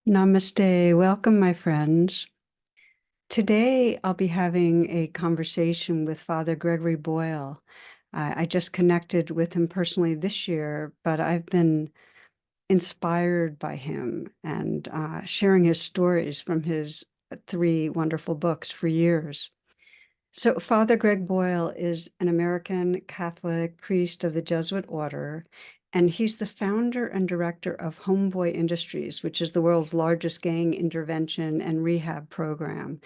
Namaste. Welcome, my friends. Today, I'll be having a conversation with Father Gregory Boyle. I just connected with him personally this year, but I've been inspired by him and sharing his stories from his three wonderful books for years. So, Father Greg Boyle is an American Catholic priest of the Jesuit order, and he's the founder and director of Homeboy Industries, which is the world's largest gang intervention and rehab program.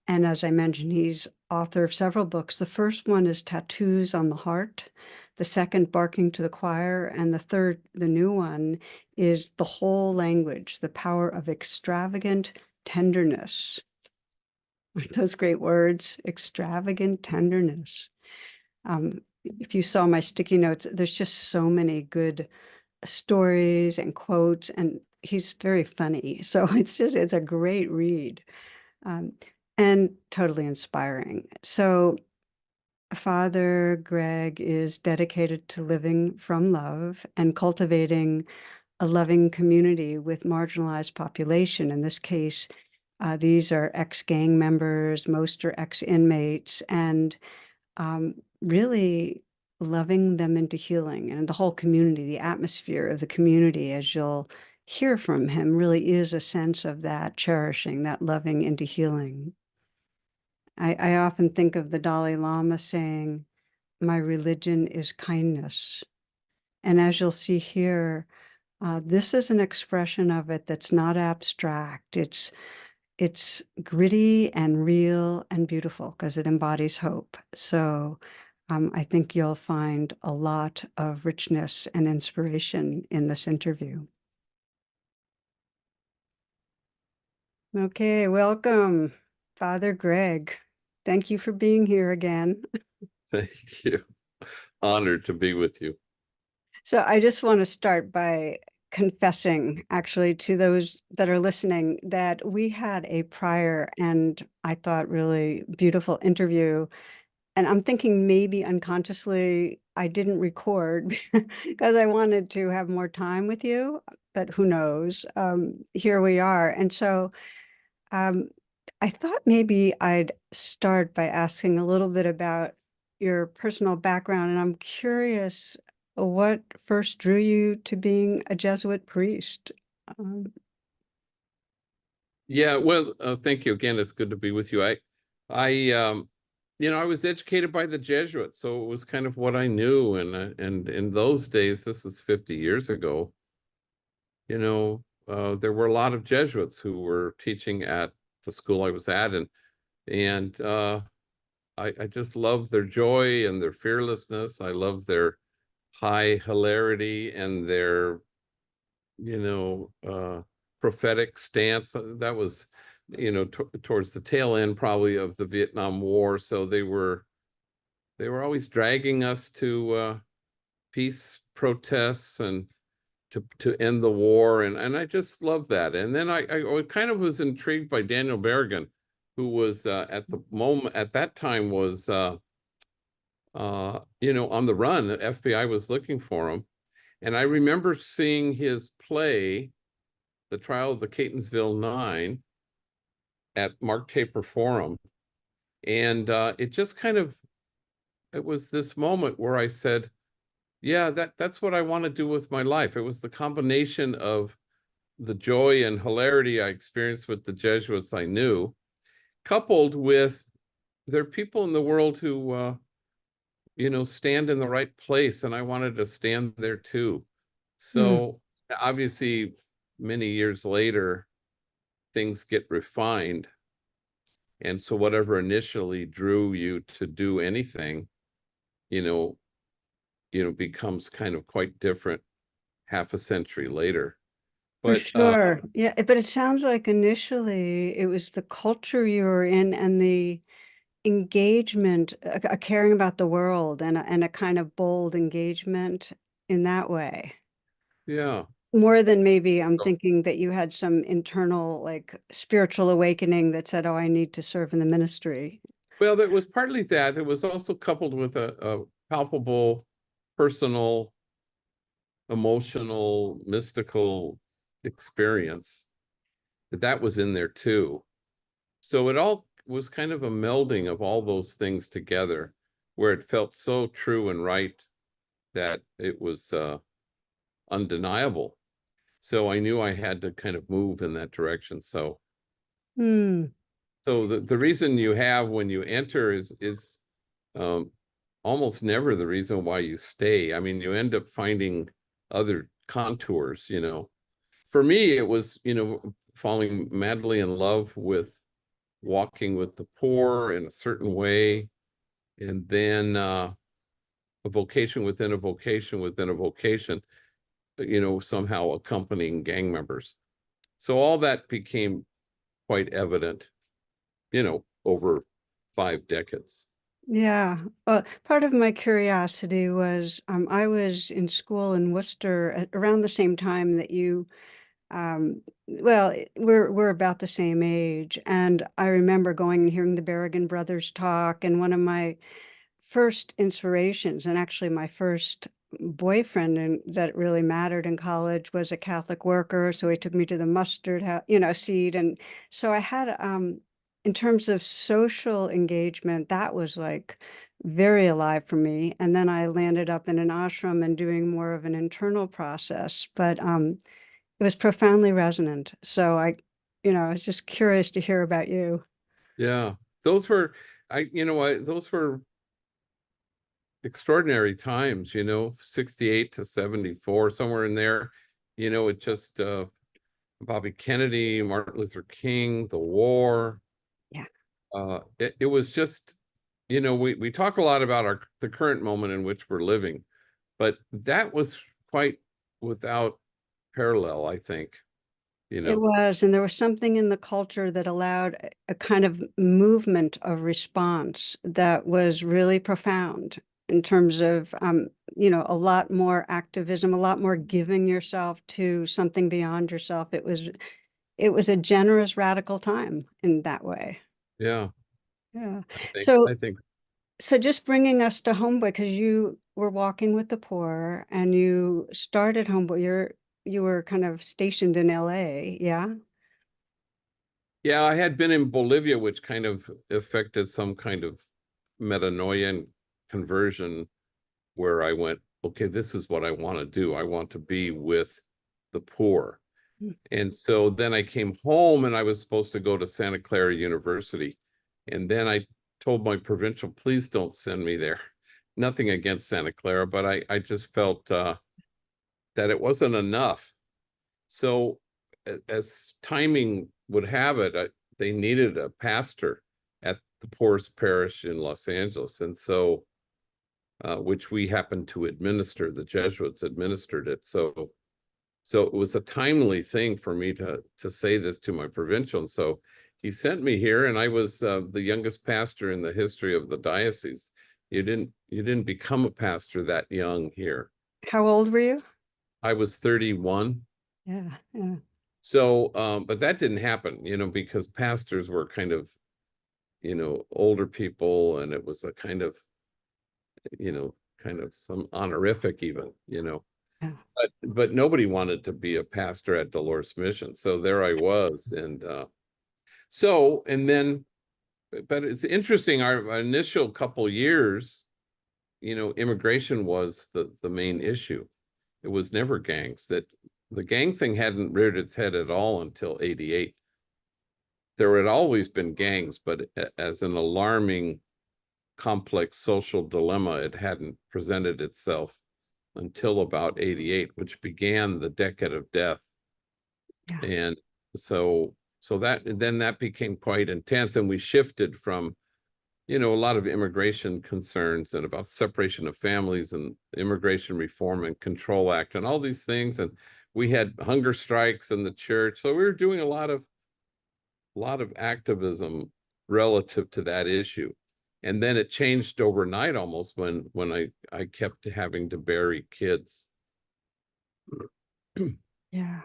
And as I mentioned, he's author of several books. The first one is Tattoos on the Heart, the second, Barking to the Choir, and the third, the new one, is The Whole Language, the Power of Extravagant Tenderness. Those great words, extravagant tenderness. If you saw my sticky notes, there's just so many good stories and quotes, and he's very funny. So it's a great read, and totally inspiring. So Father Greg is dedicated to living from love and cultivating a loving community with marginalized population. In this case, these are ex-gang members, most are ex-inmates, and really loving them into healing. And the whole community, the atmosphere of the community, as you'll hear from him, really is a sense of that cherishing, that loving into healing. I often think of the Dalai Lama saying, "My religion is kindness." And as you'll see here, this is an expression of it that's not abstract. It's gritty and real and beautiful because it embodies hope. So I think you'll find a lot of richness and inspiration in this interview. Okay, welcome, Father Greg. Thank you for being here again. Thank you. Honored to be with you. So I just want to start by confessing, actually, to those that are listening, that we had a prior and I thought really beautiful interview. And I'm thinking maybe unconsciously I didn't record because I wanted to have more time with you, but who knows? Here we are. And so um, I thought maybe I'd start by asking a little bit about your personal background. And I'm curious what first drew you to being a Jesuit priest? Um, Yeah, well, thank you again. It's good to be with you. I was educated by the Jesuits, so it was kind of what I knew. And in those days, this was 50 years ago, there were a lot of Jesuits who were teaching at the school I was at, and I just love their joy and their fearlessness. I love their high hilarity and their you know, prophetic stance. That was, towards the tail end probably of the Vietnam War. So they were always dragging us to peace protests and to end the war, and I just love that. And then I kind of was intrigued by Daniel Berrigan, who was at that time was on the run. The FBI was looking for him, and I remember seeing his play, The Trial of the Catonsville Nine, at Mark Taper Forum. And it was this moment where I said, yeah, that's what I want to do with my life. It was the combination of the joy and hilarity I experienced with the Jesuits I knew, coupled with there are people in the world who, stand in the right place, and I wanted to stand there too. hmm. So obviously, many years later, things get refined. And so whatever initially drew you to do anything, you know, becomes kind of quite different half a century later. For But sure. Yeah, but it sounds like initially it was the culture you were in and the engagement, a caring about the world and a kind of bold engagement in that way. yeah, More than maybe I'm thinking that you had some internal, like, spiritual awakening that said, "Oh, I need to serve in the ministry." well, it was partly that. It was also coupled with a palpable, personal, emotional, mystical experience. that was in there too. So it all was kind of a melding of all those things together, where it felt so true and right that it was undeniable. So I knew I had to kind of move in that direction. So Hmm. the reason you have when you enter is um, almost never the reason why you stay. I mean, you end up finding other contours, you know. For me, it was, you know, falling madly in love with walking with the poor in a certain way, and then a vocation within a vocation within a vocation, you know, somehow accompanying gang members. So all that became quite evident, you know, over 5 decades. Yeah. Part of my curiosity was I was in school in Worcester around the same time that you. Well, we're about the same age, and I remember going and hearing the Berrigan brothers talk, and one of my first inspirations, and actually my first boyfriend and that really mattered in college was a Catholic worker. So he took me to the seed. And so I had, in terms of social engagement, that was like very alive for me. And then I landed up in an ashram and doing more of an internal process. But it was profoundly resonant. So I was just curious to hear about you. Yeah, those were, those were extraordinary times, you know, 68 to 74, somewhere in there. You know, it just Bobby Kennedy, Martin Luther King, the war. Yeah. It was just, you know, we talk a lot about the current moment in which we're living, but that was quite without parallel, I think, you It know. was, and there was something in the culture that allowed a kind of movement of response that was really profound in terms of, a lot more activism, a lot more giving yourself to something beyond yourself. It was a generous, radical time in that way. Yeah, Yeah. I So, think, so just bringing us to Homeboy, because you were walking with the poor and you started Homeboy. You were kind of stationed in LA, yeah? yeah, I had been in Bolivia, which kind of affected some kind of metanoia and conversion, where I went, okay, this is what I want to do. I want to be with the poor. And so then I came home and I was supposed to go to Santa Clara University. And then I told my provincial, please don't send me there. Nothing against Santa Clara, but I just felt that it wasn't enough. So as timing would have it, they needed a pastor at the poorest parish in Los Angeles. And so, which we happened to administer, the Jesuits administered it. So it was a timely thing for me to say this to my provincial. And so he sent me here, and I was the youngest pastor in the history of the diocese. You didn't become a pastor that young here. How old were you? I was 31. Yeah, yeah. So, but that didn't happen, you know, because pastors were kind of, you know, older people, and it was a kind of, kind of some honorific even, you know. Yeah. But nobody wanted to be a pastor at Dolores Mission. So there I was. And and then, but it's interesting, our initial couple years, you know, immigration was the main issue. It was never gangs. That the gang thing hadn't reared its head at all until 88. There had always been gangs, but as an alarming, complex social dilemma, it hadn't presented itself until about 88, which began the decade of death. Yeah. And so that became quite intense, and we shifted from, you know, a lot of immigration concerns and about separation of families and Immigration Reform and Control Act and all these things. And we had hunger strikes in the church. So we were doing a lot of activism relative to that issue. And then it changed overnight almost when I kept having to bury kids. Yeah.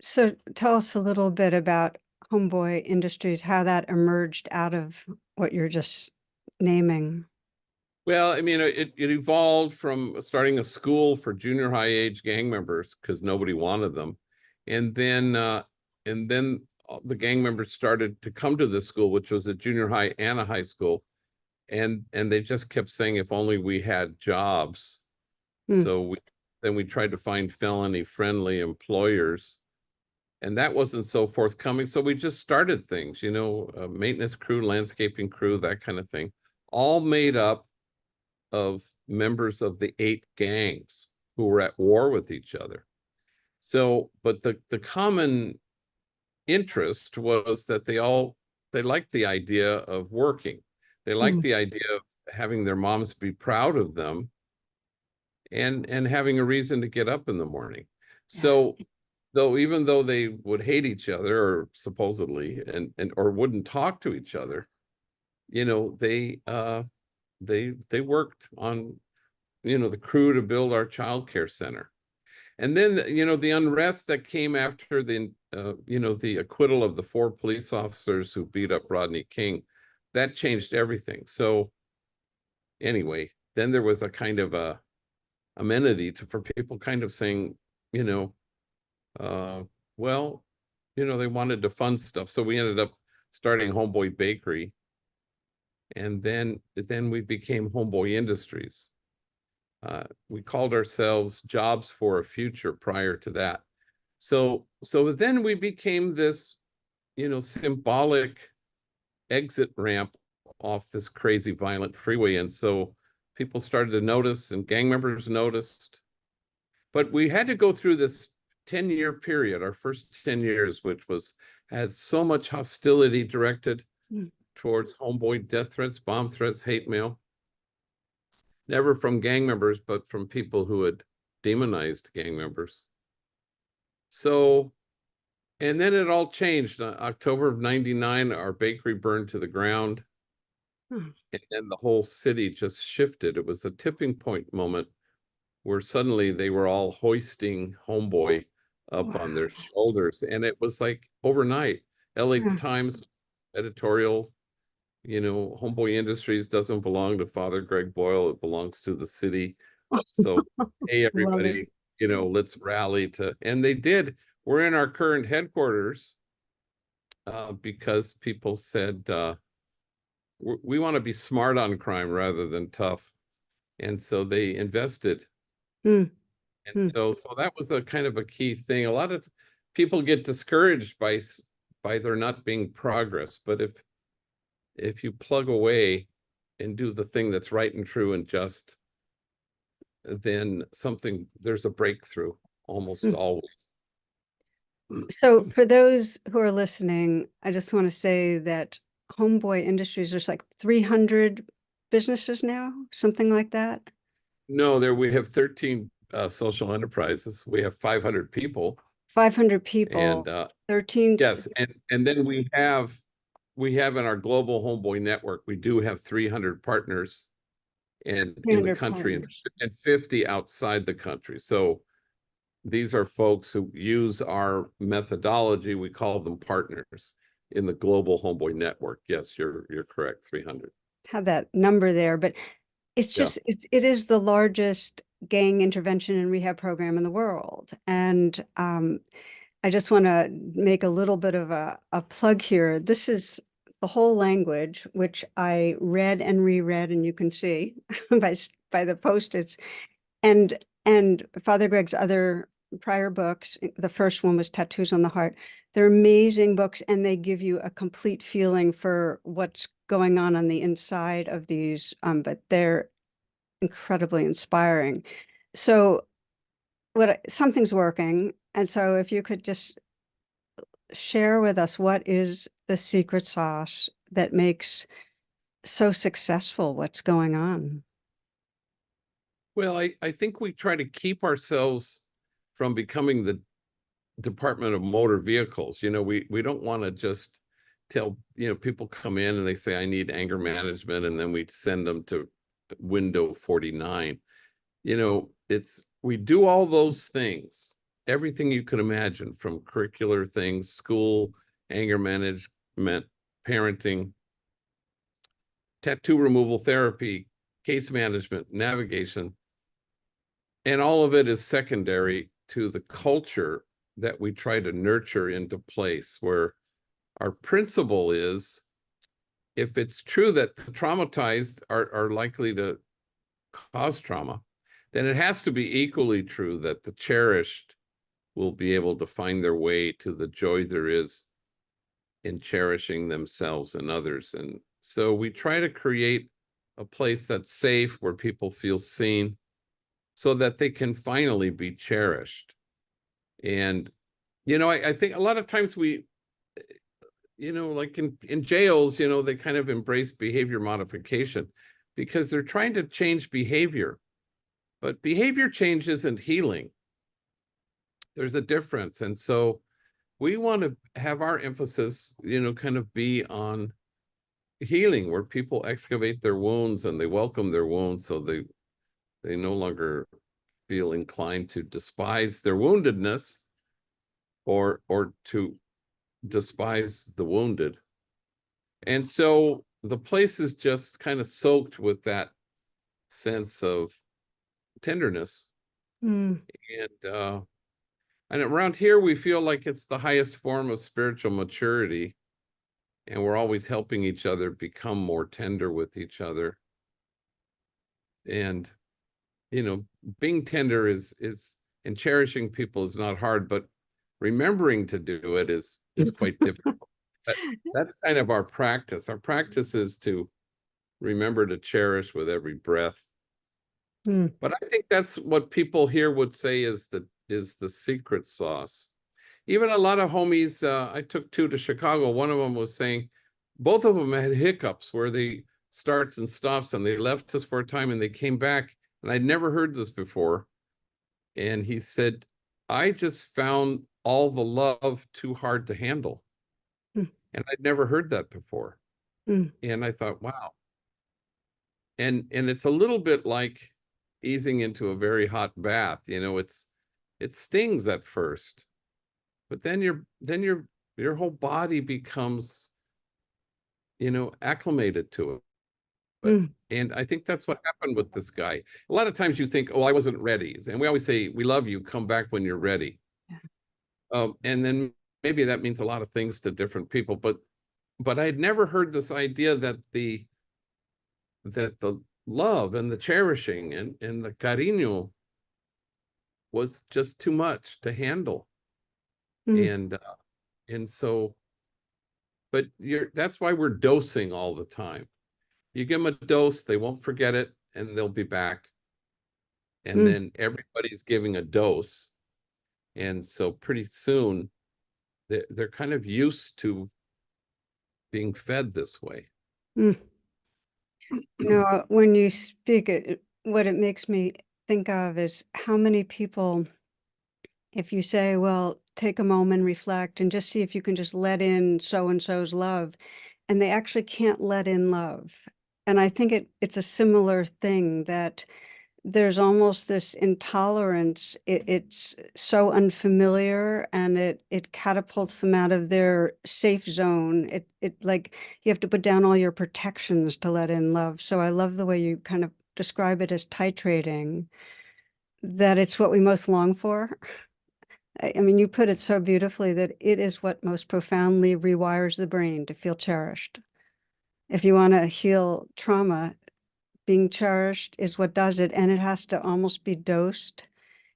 So tell us a little bit about Homeboy Industries, how that emerged out of what you're just naming. Well, I mean, it evolved from starting a school for junior high age gang members because nobody wanted them. And then and then the gang members started to come to this school, which was a junior high and a high school, and they just kept saying, if only we had jobs. Mm. So then we tried to find felony friendly employers, and that wasn't so forthcoming. So we just started things, maintenance crew, landscaping crew, that kind of thing, all made up of members of the 8 gangs who were at war with each other. So, but the common interest was that they liked the idea of working. They liked Mm. the idea of having their moms be proud of them, and having a reason to get up in the morning. Yeah. So even though they would hate each other, or supposedly, and or wouldn't talk to each other, they worked on, the crew to build our child care center. And then, the unrest that came after the acquittal of the 4 police officers who beat up Rodney King, that changed everything. So anyway, then there was a kind of a amenity for people kind of saying, you know, uh, well, they wanted to fund stuff. So we ended up starting Homeboy Bakery, and then we became Homeboy Industries. We called ourselves Jobs for a Future prior to that. So then we became this, symbolic exit ramp off this crazy violent freeway. And so people started to notice, and gang members noticed. But we had to go through this 10-year period, our first 10 years, which had so much hostility directed Mm. towards Homeboy: death threats, bomb threats, hate mail. Never from gang members, but from people who had demonized gang members. So, and then it all changed. October of '99, our bakery burned to the ground. Mm. And then the whole city just shifted. It was a tipping point moment where suddenly they were all hoisting Homeboy up on their Wow. shoulders. And it was like overnight. LA Yeah. Times editorial, Homeboy Industries doesn't belong to Father Greg Boyle, it belongs to the city. So, hey, Love it. everybody, let's rally and they did. We're in our current headquarters because people said, we want to be smart on crime rather than tough. And so they invested. Mm. And Mm. so that was a kind of a key thing. A lot of people get discouraged by there not being progress. But if you plug away and do the thing that's right and true and just, then there's a breakthrough almost Mm. always. So for those who are listening, I just want to say that Homeboy Industries, there's like 300 businesses now, something like that. No, we have 13 social enterprises. We have 500 people. 500 And people, 13. yes, and then we have in our global Homeboy network, we do have 300 partners and in the 300 country, and partners. 50 outside the country. So these are folks who use our methodology. We call them partners in the global Homeboy network. Yes, you're correct. 300. Had that number there, but it's Yeah. just it is the largest gang intervention and rehab program in the world. And I just want to make a little bit of a plug here. This is the whole language, which I read and reread, and you can see by the post-its. And Father Greg's other prior books, the first one was Tattoos on the Heart. They're amazing books, and they give you a complete feeling for what's going on the inside of these, but they're incredibly inspiring. So something's working. And so if you could just share with us, what is the secret sauce that makes so successful what's going on? Well, I think we try to keep ourselves from becoming the Department of Motor Vehicles. We don't want to just tell, people come in and they say, I need anger management, and then we send them to window 49. We do all those things, everything you can imagine, from curricular things, school, anger management, parenting, tattoo removal therapy, case management, navigation. And all of it is secondary to the culture that we try to nurture into place, where our principle is, if it's true that the traumatized are likely to cause trauma, then it has to be equally true that the cherished will be able to find their way to the joy there is in cherishing themselves and others. And so we try to create a place that's safe, where people feel seen, so that they can finally be cherished. And, I think a lot of times we, like in jails, they kind of embrace behavior modification because they're trying to change behavior. But behavior change isn't healing. There's a difference. And so we want to have our emphasis, kind of be on healing, where people excavate their wounds and they welcome their wounds, so they no longer feel inclined to despise their woundedness or to despise the wounded. And so the place is just kind of soaked with that sense of tenderness. Mm. And around here, we feel like it's the highest form of spiritual maturity, and we're always helping each other become more tender with each other. And, being tender is and cherishing people is not hard, but remembering to do it is quite difficult. That's kind of our practice. Our practice is to remember to cherish with every breath. Mm. But I think that's what people here would say is the secret sauce. Even a lot of homies, I took 2 to Chicago. One of them was saying both of them had hiccups where they starts and stops, and they left us for a time and they came back. And I'd never heard this before. And he said, I just found all the love too hard to handle. Mm. And I'd never heard that before. Mm. And I thought, wow. And it's a little bit like easing into a very hot bath. It stings at first, but then your whole body becomes, acclimated to it. Mm. And I think that's what happened with this guy. A lot of times you think, oh, I wasn't ready. And we always say, we love you, come back when you're ready. And then maybe that means a lot of things to different people, but I had never heard this idea that the love and the cherishing and the cariño was just too much to handle. Mm. And so, but that's why we're dosing all the time. You give them a dose, they won't forget it, and they'll be back. And Mm. then everybody's giving a dose. And so pretty soon they're kind of used to being fed this way. Mm. When you speak what it makes me think of is how many people, if you say, well, take a moment, reflect, and just see if you can just let in so and so's love, and they actually can't let in love. And I think it's a similar thing, that there's almost this intolerance. It's so unfamiliar, and it catapults them out of their safe zone. It like you have to put down all your protections to let in love. So I love the way you kind of describe it as titrating, that it's what we most long for. I mean, you put it so beautifully that it is what most profoundly rewires the brain to feel cherished. If you want to heal trauma, being cherished is what does it, and it has to almost be dosed,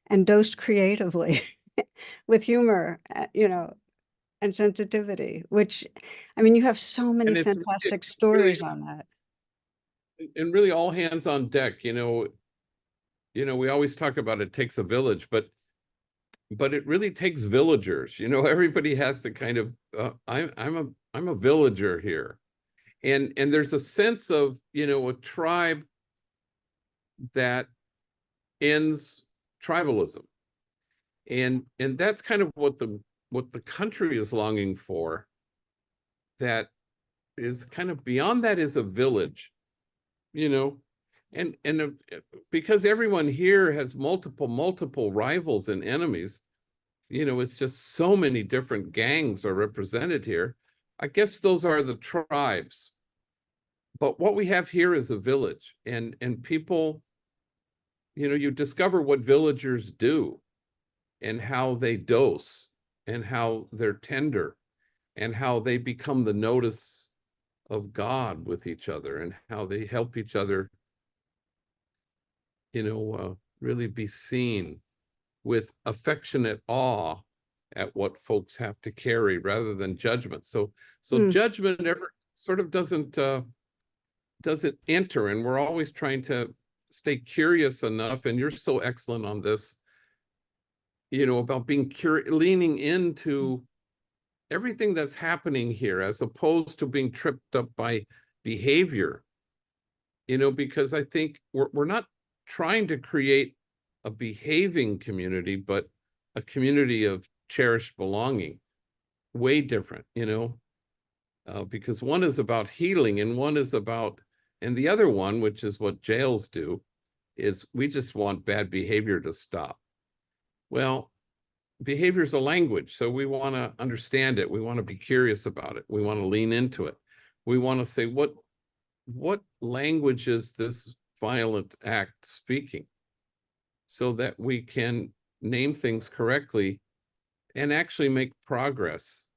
and dosed creatively with humor, and sensitivity, which, I mean, you have so many And fantastic it's really, stories on that. and really all hands on deck. We always talk about it takes a village, but it really takes villagers. Everybody has to kind of, I'm a villager here. And there's a sense of, a tribe that ends tribalism. And that's kind of what the country is longing for. That is kind of beyond that is a village, you know, and because everyone here has multiple rivals and enemies, it's just so many different gangs are represented here. I guess those are the tribes. But what we have here is a village, and people, you discover what villagers do. and how they dose and how they're tender and how they become the notice of God with each other and how they help each other, really be seen with affectionate awe at what folks have to carry rather than judgment. So Mm. judgment never sort of doesn't enter, and we're always trying to stay curious enough. And you're so excellent on this, about being curious, leaning into everything that's happening here, as opposed to being tripped up by behavior. Because I think we're not trying to create a behaving community, but a community of cherished belonging. Way different, because one is about healing and one is about, and the other one, which is what jails do, is we just want bad behavior to stop. Well, behavior is a language, so we want to understand it. We want to be curious about it. We want to lean into it. We want to say, what language is this violent act speaking, so that we can name things correctly and actually make progress.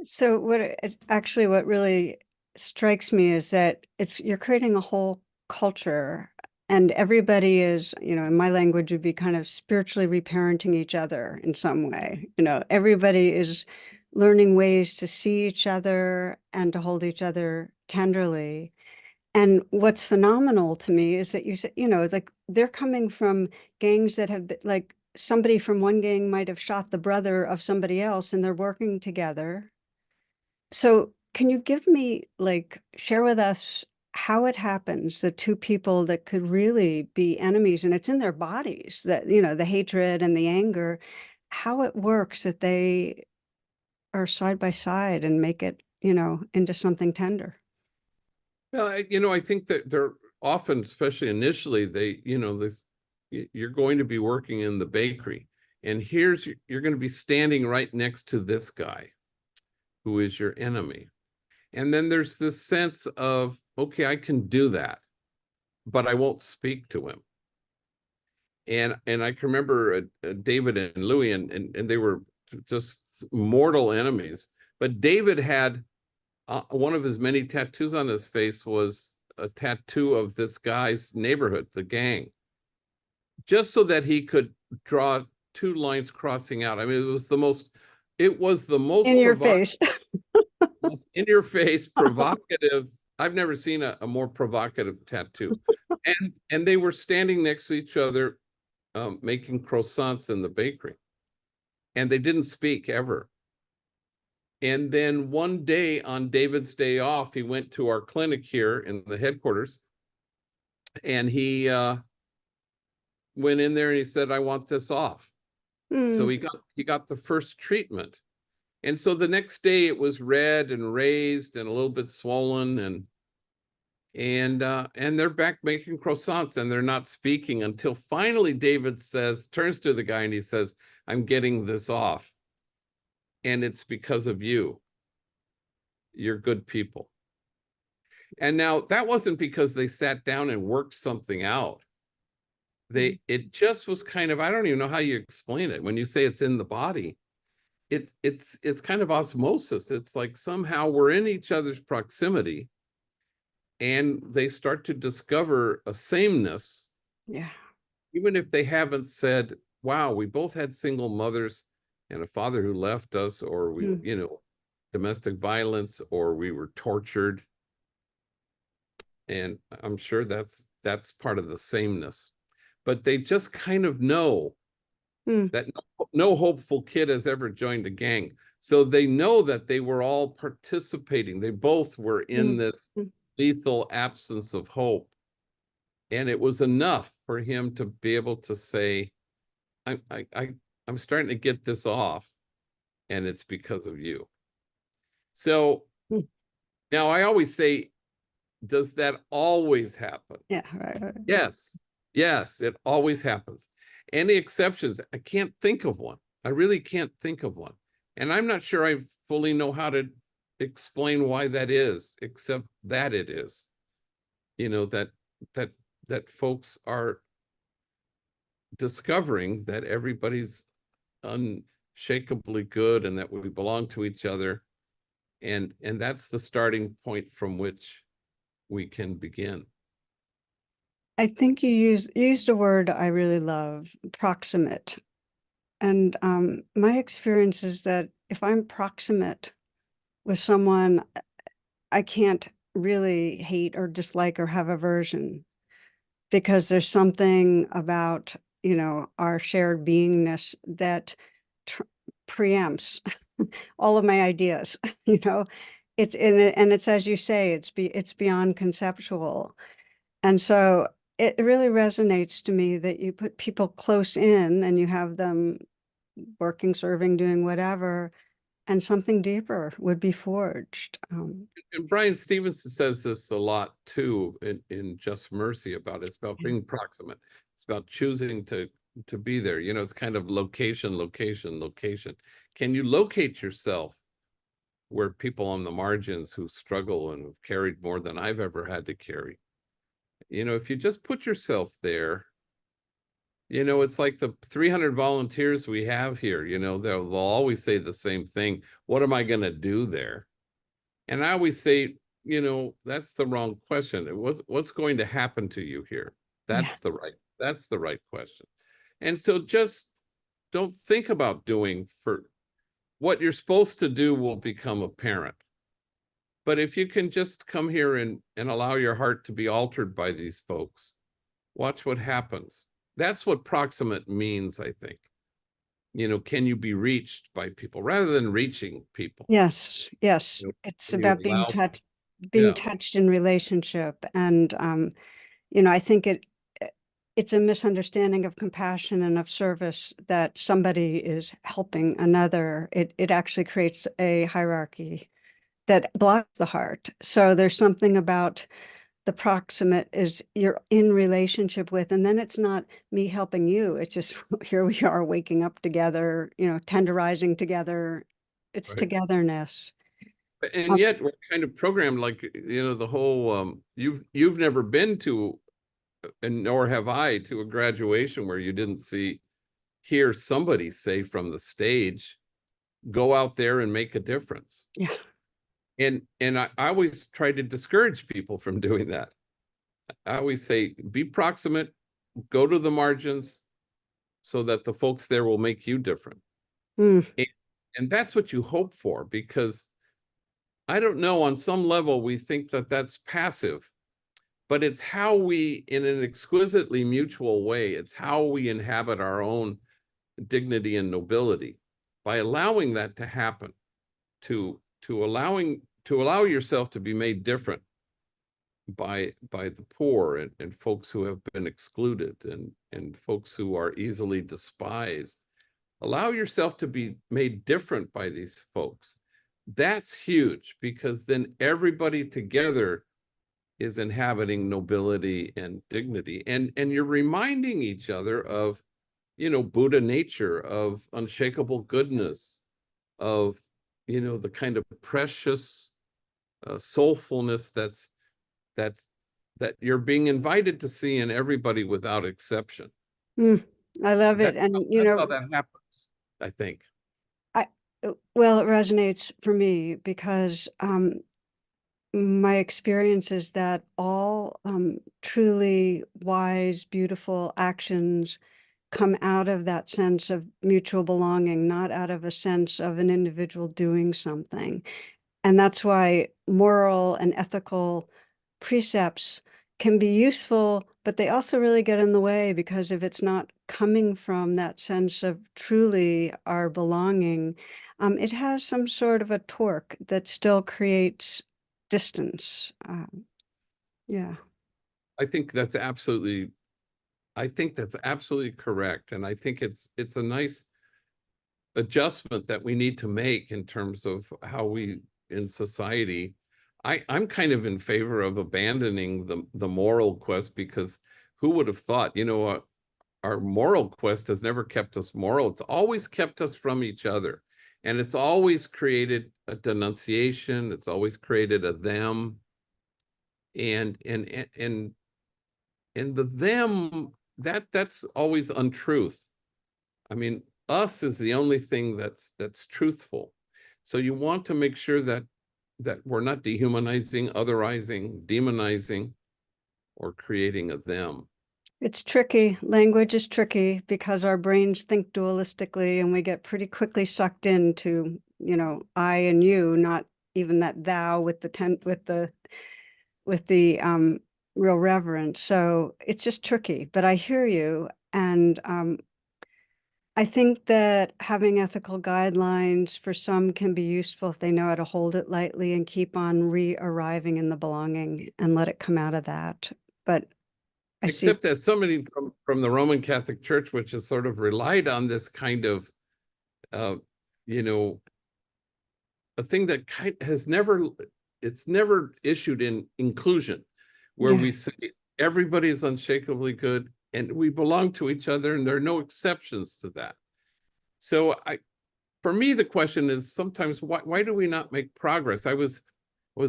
So what really strikes me is that you're creating a whole culture, and everybody is, in my language would be kind of spiritually reparenting each other in some way. Everybody is learning ways to see each other and to hold each other tenderly. And what's phenomenal to me is that you said, like they're coming from gangs that have been, like somebody from one gang might have shot the brother of somebody else, and they're working together. So can you share with us how it happens that two people that could really be enemies, and it's in their bodies, that, the hatred and the anger, how it works that they are side by side and make it, into something tender? Well, I think that they're often, especially initially, you're going to be working in the bakery, and you're going to be standing right next to this guy who is your enemy. And then there's this sense of, okay, I can do that, but I won't speak to him. And I can remember David and Louis, and they were just mortal enemies. But David had one of his many tattoos on his face was a tattoo of this guy's neighborhood, the gang, just so that he could draw two lines crossing out. I mean, it was the most In your provocative, face. in your face, provocative. I've never seen a more provocative tattoo. And they were standing next to each other, making croissants in the bakery, and they didn't speak ever. And then one day, on David's day off, he went to our clinic here in the headquarters, and he went in there and he said, "I want this off." So Mm. he got the first treatment. And so the next day it was red and raised and a little bit swollen, and they're back making croissants, and they're not speaking until finally David turns to the guy and he says, "I'm getting this off. And it's because of you. You're good people." And now that wasn't because they sat down and worked something out. It just was kind of, I don't even know how you explain it. When you say it's in the body, it's kind of osmosis. It's like somehow we're in each other's proximity, and they start to discover a sameness, Yeah. even if they haven't said, "Wow, we both had single mothers and a father who left us," or Mm. domestic violence, or we were tortured. And I'm sure that's part of the sameness. But they just kind of know Mm. that no hopeful kid has ever joined a gang. So they know that they were all participating. They both were in Mm. this lethal absence of hope. And it was enough for him to be able to say, I'm starting to get this off, and it's because of you. So Mm. now I always say, does that always happen? Yeah. Right. Yes. Yes, it always happens. Any exceptions? I can't think of one. I really can't think of one. And I'm not sure I fully know how to explain why that is, except that it is. That that folks are discovering that everybody's unshakably good and that we belong to each other. And that's the starting point from which we can begin. I think you used a word I really love, proximate. And my experience is that if I'm proximate with someone, I can't really hate or dislike or have aversion because there's something about, our shared beingness that tr preempts all of my ideas, you know? And it's as you say, it's beyond conceptual. And so it really resonates to me that you put people close in and you have them working, serving, doing whatever, and something deeper would be forged. And Brian Stevenson says this a lot too in Just Mercy about it. It's about Yeah. being proximate. It's about choosing to be there. You know, it's kind of location, location, location. Can you locate yourself where people on the margins who struggle and have carried more than I've ever had to carry? You know, if you just put yourself there, you know, it's like the 300 volunteers we have here, you know, they'll always say the same thing. What am I going to do there? And I always say, you know, that's the wrong question. What's going to happen to you here? Yeah. That's the right question. And so just don't think about doing for what you're supposed to do will become apparent. But if you can just come here and allow your heart to be altered by these folks, watch what happens. That's what proximate means, I think. You know, can you be reached by people rather than reaching people? Yes, yes. You know, It's can you about allow, being yeah, touched in relationship. And I think it's a misunderstanding of compassion and of service that somebody is helping another. It actually creates a hierarchy that blocks the heart. So there's something about the proximate is you're in relationship with, and then it's not me helping you. It's just here we are waking up together, tenderizing together. It's right. togetherness. And Um, yet we're kind of programmed like, you know, the whole you've never been to, and nor have I, to a graduation where you didn't hear somebody say from the stage, go out there and make a difference. yeah. And I always try to discourage people from doing that. I always say, be proximate, go to the margins so that the folks there will make you different. Mm, And, and that's what you hope for, because I don't know, on some level, we think that that's passive, but it's how we, in an exquisitely mutual way, it's how we inhabit our own dignity and nobility by allowing that to happen, to allow yourself to be made different by the poor and folks who have been excluded and folks who are easily despised. Allow yourself to be made different by these folks. That's huge, because then everybody together is inhabiting nobility and dignity. And you're reminding each other of, you know, Buddha nature, of unshakable goodness, of, you know, the kind of precious soulfulness that's that you're being invited to see in everybody without exception. mm, I love it. And, That's how that happens, I think. I, well, it resonates for me because my experience is that all truly wise, beautiful actions come out of that sense of mutual belonging, not out of a sense of an individual doing something. And that's why moral and ethical precepts can be useful, but they also really get in the way because if it's not coming from that sense of truly our belonging, it has some sort of a torque that still creates distance. Yeah. I think that's absolutely, I think that's absolutely correct. And I think it's a nice adjustment that we need to make in terms of how we in society. I'm kind of in favor of abandoning the moral quest, because who would have thought, you know, our moral quest has never kept us moral. It's always kept us from each other. And it's always created a denunciation. It's always created a them. And the them that's always untruth. I mean, us is the only thing that's truthful. So you want to make sure that we're not dehumanizing, otherizing, demonizing, or creating a them. It's tricky. Language is tricky because our brains think dualistically and we get pretty quickly sucked into, I and you, not even that thou with the real reverence. So it's just tricky, but I hear you. And I think that having ethical guidelines for some can be useful if they know how to hold it lightly and keep on re-arriving in the belonging and let it come out of that. But I see. Except as somebody from the Roman Catholic Church, which has sort of relied on this kind of, you know, a thing that has never, it's never issued in inclusion, where Yeah. we say everybody is unshakably good and we belong to each other and there are no exceptions to that. So for me, the question is sometimes why do we not make progress? I was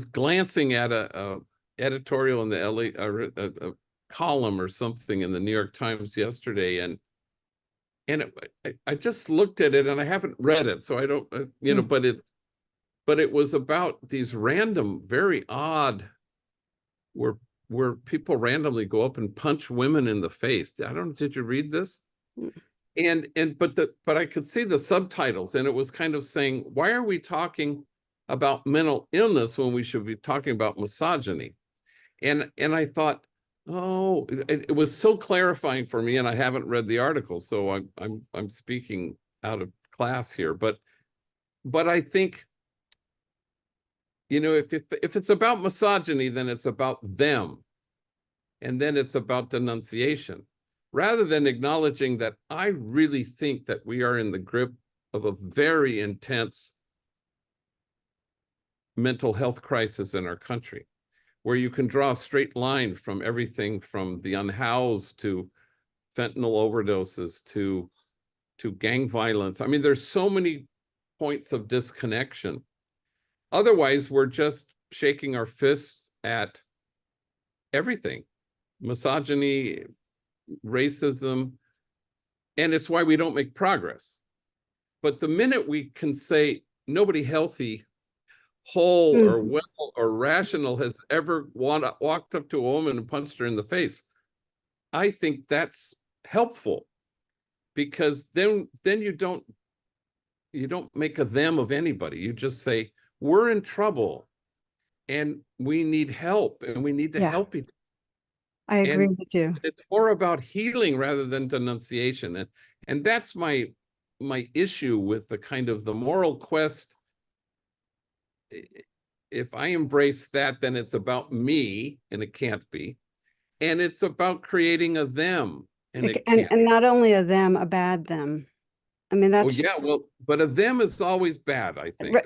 glancing at a editorial in the LA, a column or something in the New York Times yesterday, and I just looked at it and I haven't read it, so I don't, but it was about these random, very odd, where people randomly go up and punch women in the face. I don't know, did you read this? But I could see the subtitles, and it was kind of saying, why are we talking about mental illness when we should be talking about misogyny? And I thought, oh, it was so clarifying for me, and I haven't read the article, so I'm speaking out of class here, but I think, if it's about misogyny, then it's about them, and then it's about denunciation, rather than acknowledging that I really think that we are in the grip of a very intense mental health crisis in our country, where you can draw a straight line from everything from the unhoused to fentanyl overdoses to gang violence. I mean, there's so many points of disconnection. Otherwise, we're just shaking our fists at everything, misogyny, racism, and it's why we don't make progress. But the minute we can say nobody healthy, whole, or Mm. well, or rational has ever walked up to a woman and punched her in the face, I think that's helpful, because then you don't make a them of anybody. You just say, we're in trouble and we need help and we need to Yeah, help each other. I agree And with you. it's more about healing rather than denunciation. And that's my issue with the kind of the moral quest. If I embrace that, then it's about me, and it can't be. And it's about creating a them, and it And can't. not only a them, a bad them. I mean, Oh that's yeah, well, but a them is always bad, I think.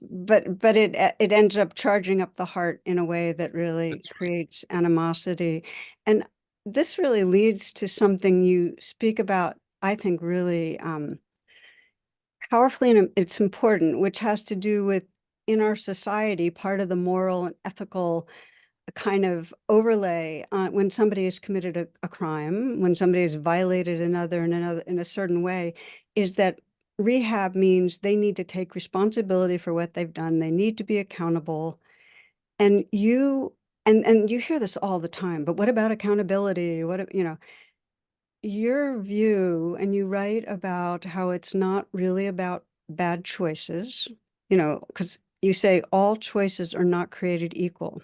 but it ends up charging up the heart in a way that really That's right. creates animosity. And this really leads to something you speak about, I think, really powerfully, and it's important, which has to do with, in our society, part of the moral and ethical kind of overlay when somebody has committed a crime, when somebody has violated another in a certain way, is that rehab means they need to take responsibility for what they've done. They need to be accountable. And you hear this all the time, but what about accountability? Your view, and you write about how it's not really about bad choices, because you say all choices are not created equal.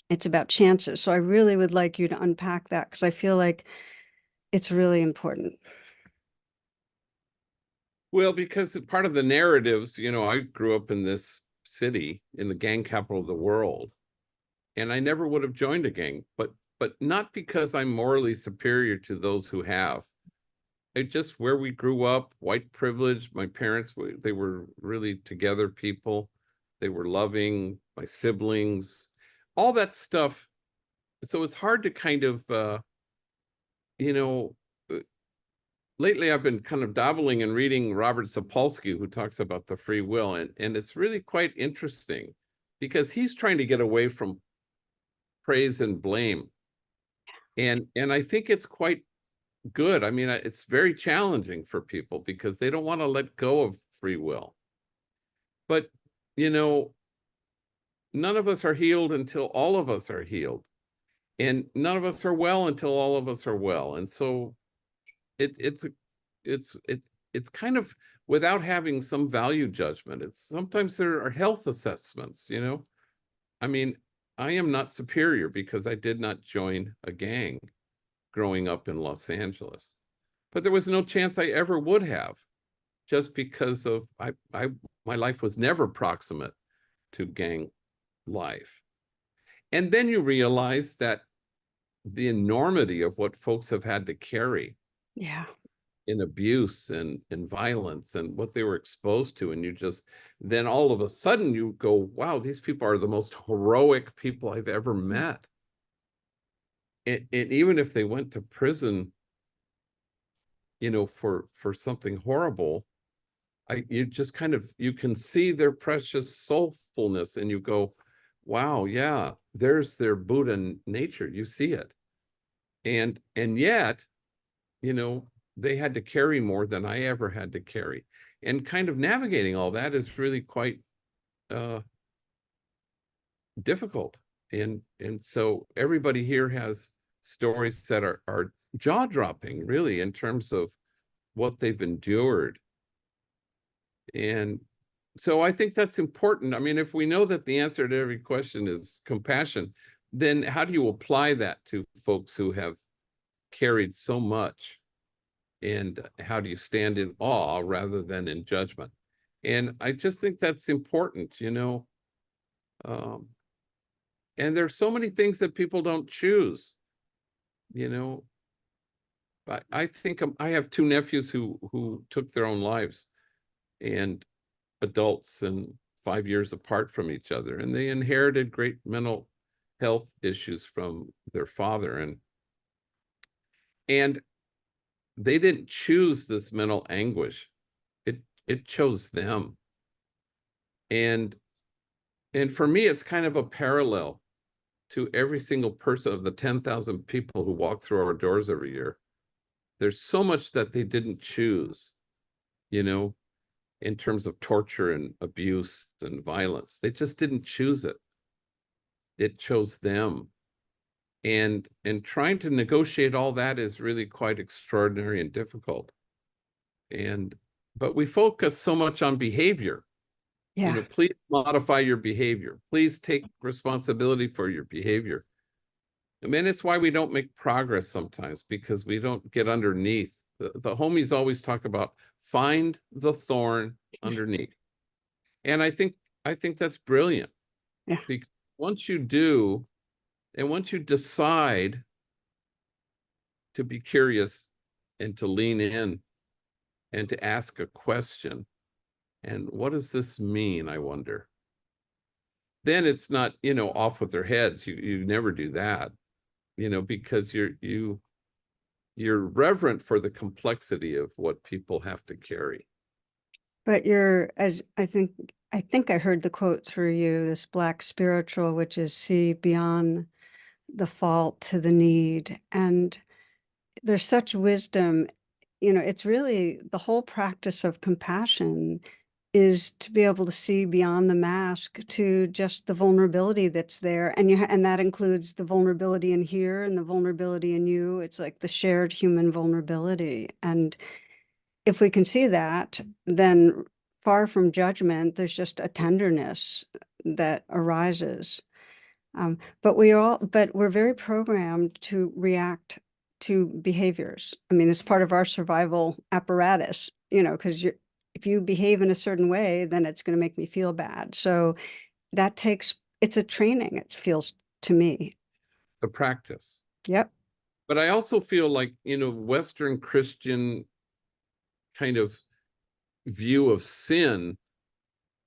It's about chances. So I really would like you to unpack that, because I feel like it's really important. Well, because part of the narratives, I grew up in this city, in the gang capital of the world, and I never would have joined a gang, but not because I'm morally superior to those who have. It just where we grew up, white privilege. My parents, they were really together people. They were loving, my siblings, all that stuff. So it's hard to kind of, you know, uh, lately I've been kind of dabbling in reading Robert Sapolsky, who talks about the free will. And it's really quite interesting because he's trying to get away from praise and blame. And I think it's quite good. I mean, it's very challenging for people because they don't want to let go of free will. But, you know, none of us are healed until all of us are healed. And none of us are well until all of us are well. And so it, it's it's it's it's kind of without having some value judgment. It's sometimes there are health assessments, you know. I mean, I am not superior because I did not join a gang growing up in Los Angeles. But there was no chance I ever would have, just because of I my life was never proximate to gang life. And then you realize that the enormity of what folks have had to carry Yeah. in abuse and violence and what they were exposed to. And you just, then all of a sudden you go, wow, these people are the most heroic people I've ever met. And even if they went to prison, you know, for something horrible, you just kind of, you can see their precious soulfulness and you go, wow, yeah, there's their Buddha nature. You see it. And yet, you know, they had to carry more than I ever had to carry. And kind of navigating all that is really quite uh, difficult. And so everybody here has stories that are jaw-dropping, really, in terms of what they've endured. And so I think that's important. I mean, if we know that the answer to every question is compassion, then how do you apply that to folks who have carried so much? And how do you stand in awe rather than in judgment? And I just think that's important, you know. Um, and there's so many things that people don't choose, you know. I think I have two nephews who took their own lives, and adults and 5 years apart from each other, and they inherited great mental health issues from their father, and they didn't choose this mental anguish. It chose them. And for me, it's kind of a parallel to every single person of the 10,000 people who walk through our doors every year. There's so much that they didn't choose, you know, in terms of torture and abuse and violence. They just didn't choose it. It chose them. And trying to negotiate all that is really quite extraordinary and difficult. And but we focus so much on behavior. You Yeah. know, please modify your behavior. Please take responsibility for your behavior. I mean, it's why we don't make progress sometimes, because we don't get underneath. The homies always talk about find the thorn underneath. And I think that's brilliant, Yeah. because once you do, and once you decide to be curious and to lean in and to ask a question, and what does this mean, I wonder? Then it's not, you know, off with their heads. You never do that, you know, because you're reverent for the complexity of what people have to carry. But you're, as I think I heard the quote through you, this Black spiritual, which is see beyond the fault to the need. And there's such wisdom, you know, it's really the whole practice of compassion is to be able to see beyond the mask to just the vulnerability that's there. And that includes the vulnerability in here and the vulnerability in you. It's like the shared human vulnerability. And if we can see that, then far from judgment, there's just a tenderness that arises. But we're very programmed to react to behaviors. I mean, it's part of our survival apparatus, you know, because if you behave in a certain way, then it's going to make me feel bad. So it's a training, it feels to me. The practice. Yep. But I also feel like, you know, Western Christian kind of view of sin,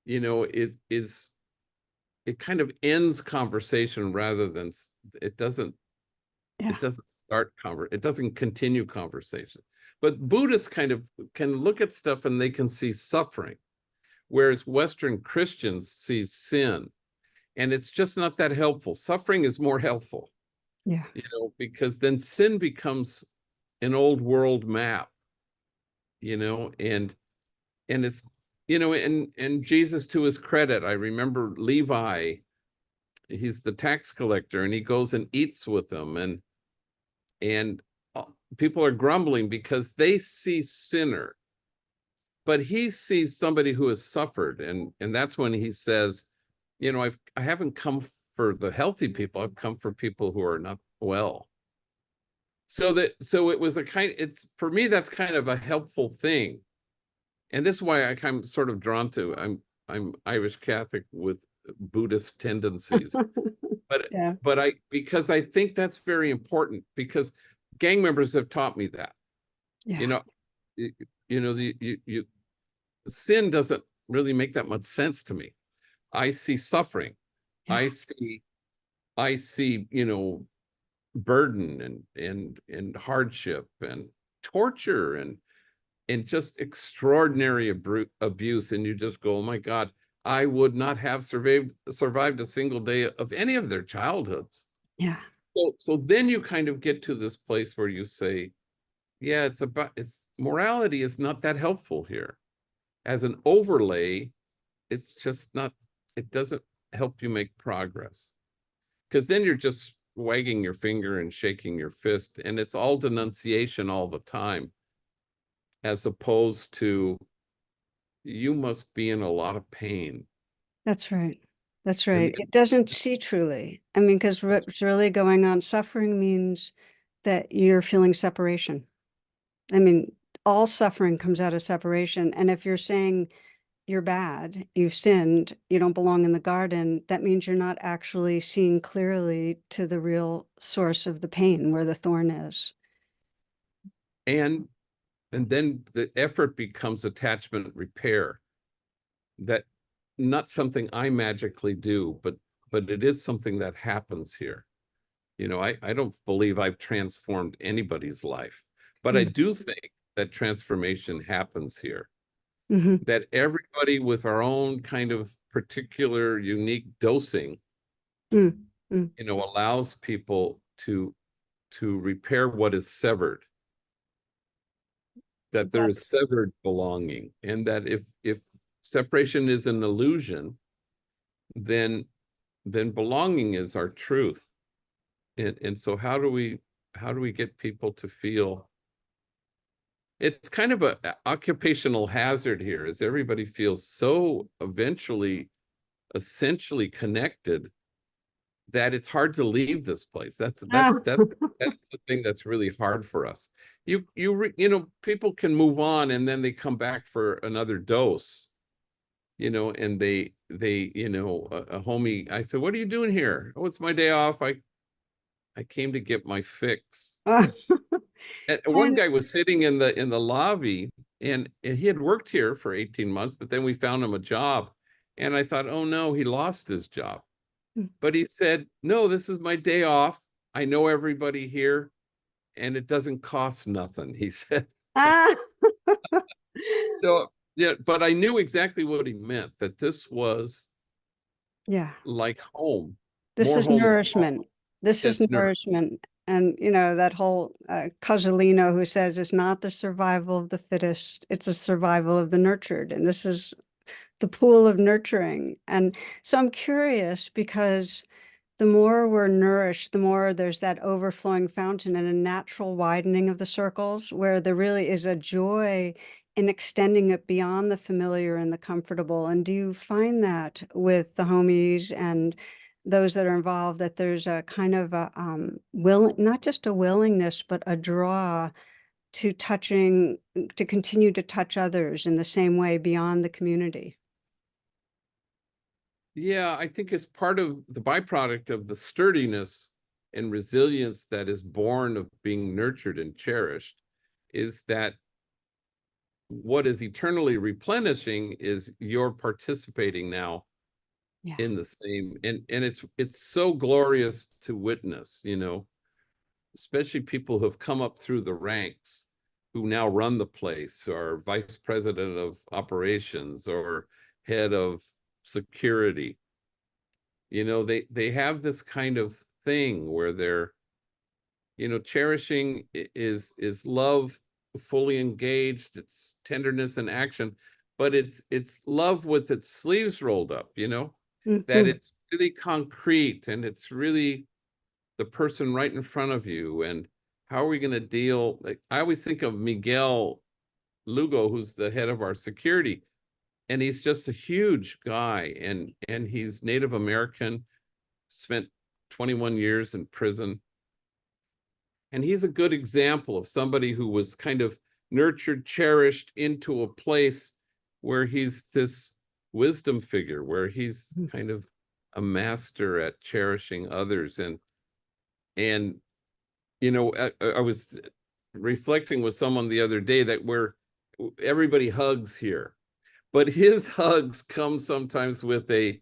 you know, it kind of ends conversation rather than it doesn't Yeah. it doesn't continue conversation. But Buddhists kind of can look at stuff and they can see suffering, whereas Western Christians see sin. And it's just not that helpful. Suffering is more helpful. Yeah. because then sin becomes an old world map, and it's, and Jesus, to his credit, I remember Levi, he's the tax collector, and he goes and eats with them, and people are grumbling because they see sinner, but he sees somebody who has suffered, and that's when he says, I haven't come for the healthy people, I've come for people who are not well. So it was it's, for me, that's kind of a helpful thing. And this is why I'm sort of drawn to, I'm Irish Catholic with Buddhist tendencies. But Yeah. because I think that's very important, because gang members have taught me that. Yeah. You know, you, the sin doesn't really make that much sense to me. I see suffering. Yeah. I see, burden and hardship and torture and just extraordinary abuse, and you just go, oh my God, I would not have survived a single day of any of their childhoods. Yeah. So then you kind of get to this place where you say, yeah, it's morality is not that helpful here. As an overlay, it's just not, it doesn't help you make progress. Because then you're just wagging your finger and shaking your fist, and it's all denunciation all the time, as opposed to, you must be in a lot of pain. That's right. That's And right. It doesn't see truly. I mean, because what's really going on, suffering means that you're feeling separation. I mean, all suffering comes out of separation. And if you're saying you're bad, you've sinned, you don't belong in the garden, that means you're not actually seeing clearly to the real source of the pain, where the thorn is. and and then the effort becomes attachment repair. That, not something I magically do, but it is something that happens here. I don't believe I've transformed anybody's life, but I Mm. do think that transformation happens here. Hmm. That everybody with our own kind of particular unique dosing, Mm. Mm. allows people to repair what is severed. That there is That's severed belonging, and that if separation is an illusion, then belonging is our truth. And so how do we get people to feel, it's kind of a occupational hazard here, as everybody feels so eventually essentially connected, that it's hard to leave this place. That's ah, that's that's that's the thing that's really hard for us. People can move on, and then they come back for another dose, and they a homie, I said, what are you doing here? Oh, it's my day off. I came to get my fix. And one and guy was sitting in the lobby, and he had worked here for 18 months, but then we found him a job. And I thought, oh no, he lost his job. But he said, no, this is my day off. I know everybody here, and it doesn't cost nothing, he said. ah, So, yeah, but I knew exactly what he meant, that this was yeah. like home, This more is home. nourishment. This is That's nurse. nourishment. And, that whole Cosolino who says it's not the survival of the fittest, it's a survival of the nurtured. And this is the pool of nurturing. And so I'm curious because the more we're nourished, the more there's that overflowing fountain and a natural widening of the circles where there really is a joy in extending it beyond the familiar and the comfortable. And do you find that with the homies and those that are involved, that there's a kind of a not just a willingness, but a draw to to continue to touch others in the same way beyond the community? Yeah, I think it's part of the byproduct of the sturdiness and resilience that is born of being nurtured and cherished, is that what is eternally replenishing is you're participating now Yeah. in the same, and it's so glorious to witness, especially people who have come up through the ranks, who now run the place, or vice president of operations, or head of security. They have this kind of thing where cherishing is love fully engaged, it's tenderness and action, but it's love with its sleeves rolled up, that Mhm. it's really concrete and it's really the person right in front of you. And how are we going to deal? Like, I always think of Miguel Lugo, who's the head of our security, and he's just a huge guy, and he's Native American, spent 21 years in prison. And he's a good example of somebody who was kind of nurtured, cherished into a place where he's this wisdom figure, where he's kind of a master at cherishing others. And I was reflecting with someone the other day that where everybody hugs here, but his hugs come sometimes with a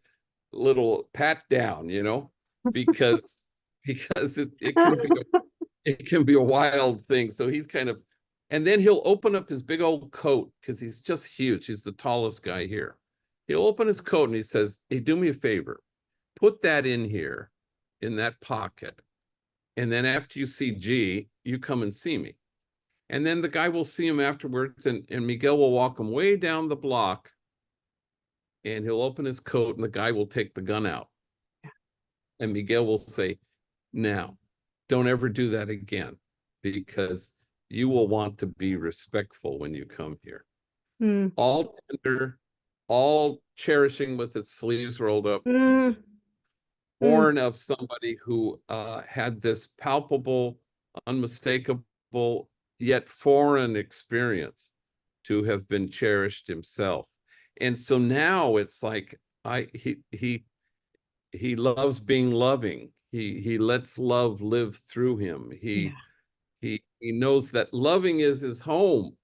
little pat down, because it can be a wild thing. So he's kind of, and then he'll open up his big old coat because he's just huge. He's the tallest guy here. He'll open his coat and he says, "Hey, do me a favor, put that in here, in that pocket. And then after you see G, you come and see me." And then the guy will see him afterwards, and Miguel will walk him way down the block, and he'll open his coat and the guy will take the gun out. And Miguel will say, "Now, don't ever do that again, because you will want to be respectful when you come here." Mm. All tender, all cherishing with its sleeves rolled up, Mm. Mm. born of somebody who had this palpable, unmistakable, yet foreign experience to have been cherished himself. And so now it's like he loves being loving. He lets love live through him. Yeah. He knows that loving is his home.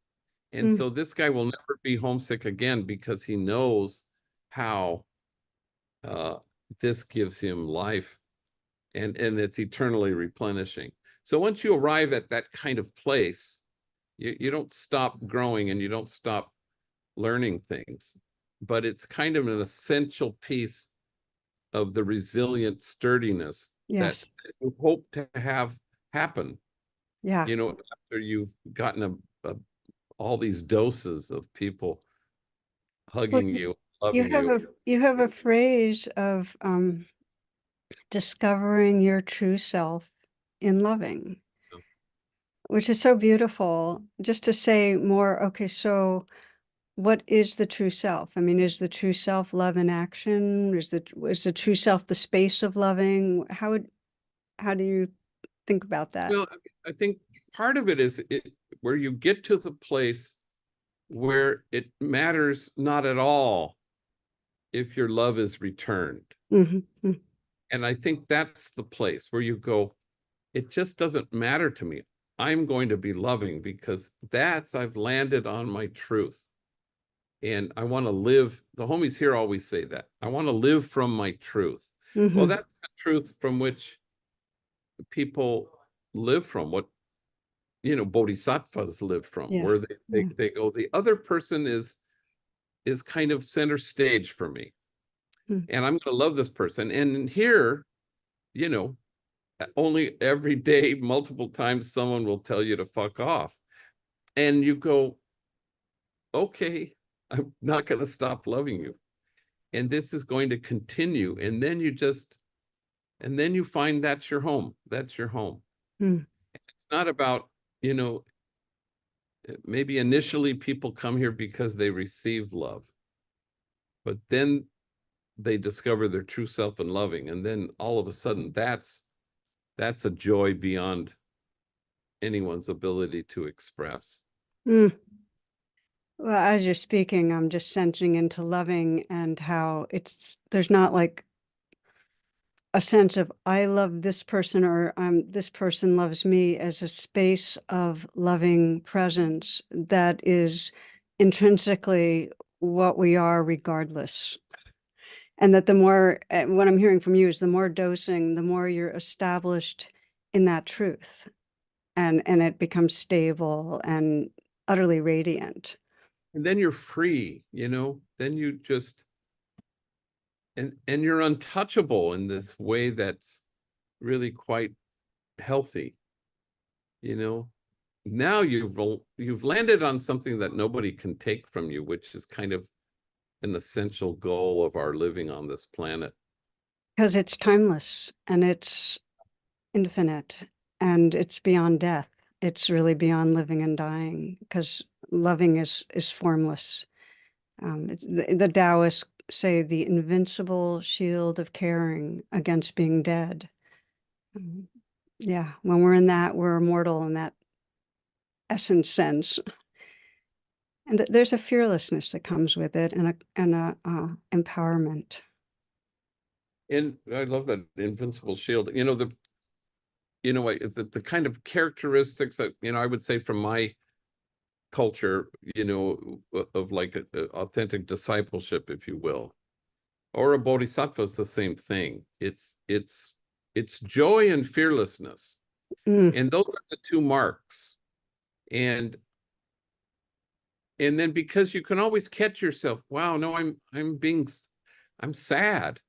And Mm. so this guy will never be homesick again because he knows how uh, this gives him life, and it's eternally replenishing. So once you arrive at that kind of place, you don't stop growing and you don't stop learning things, but it's kind of an essential piece of the resilient sturdiness that Yes. you hope to have happen, Yeah. after you've gotten all these doses of people Well, hugging you, you loving have you. a phrase of discovering your true self in loving, which is so beautiful. Just to say more, okay, so what is the true self? I mean, is the true self love in action? Is the true self the space of loving? How do you think about that? Well, I think part of it is where you get to the place where it matters not at all if your love is returned. Mhm, mm, And I think that's the place where you go, it just doesn't matter to me. I'm going to be loving because I've landed on my truth. And I want to live. The homies here always say that. I want to live from my truth. Well, mhm. that's the truth from which people live from, what bodhisattvas live from, Yeah, where they, they, yeah. they go, the other person is kind of center stage for me. Mm, And I'm going to love this person. And here, you know, only every day, multiple times, someone will tell you to fuck off. And you go, okay, I'm not going to stop loving you. And this is going to continue. And then you find that's your home. That's your home. mm, It's not about, you know, maybe initially people come here because they receive love, but then they discover their true self and loving. And then all of a sudden that's a joy beyond anyone's ability to express. mm. Well, as you're speaking, I'm just sensing into loving and how there's not like a sense of I love this person or this person loves me as a space of loving presence that is intrinsically what we are regardless. And that the more, what I'm hearing from you is the more dosing, the more you're established in that truth and it becomes stable and utterly radiant. And then you're free, then you just, and you're untouchable in this way that's really quite healthy. you know, now you've landed on something that nobody can take from you, which is kind of an essential goal of our living on this planet. Because it's timeless and it's infinite and it's beyond death. It's really beyond living and dying because loving is formless. The Taoists say the invincible shield of caring against being dead. Um, yeah, when we're in that, we're immortal in that essence sense. And there's a fearlessness that comes with it and a empowerment. And I love that invincible shield. The kind of characteristics that, I would say from my culture, of like a authentic discipleship, if you will, or a bodhisattva is the same thing. It's joy and fearlessness. Mm. And those are the two marks. And then because you can always catch yourself, wow, no, I'm sad.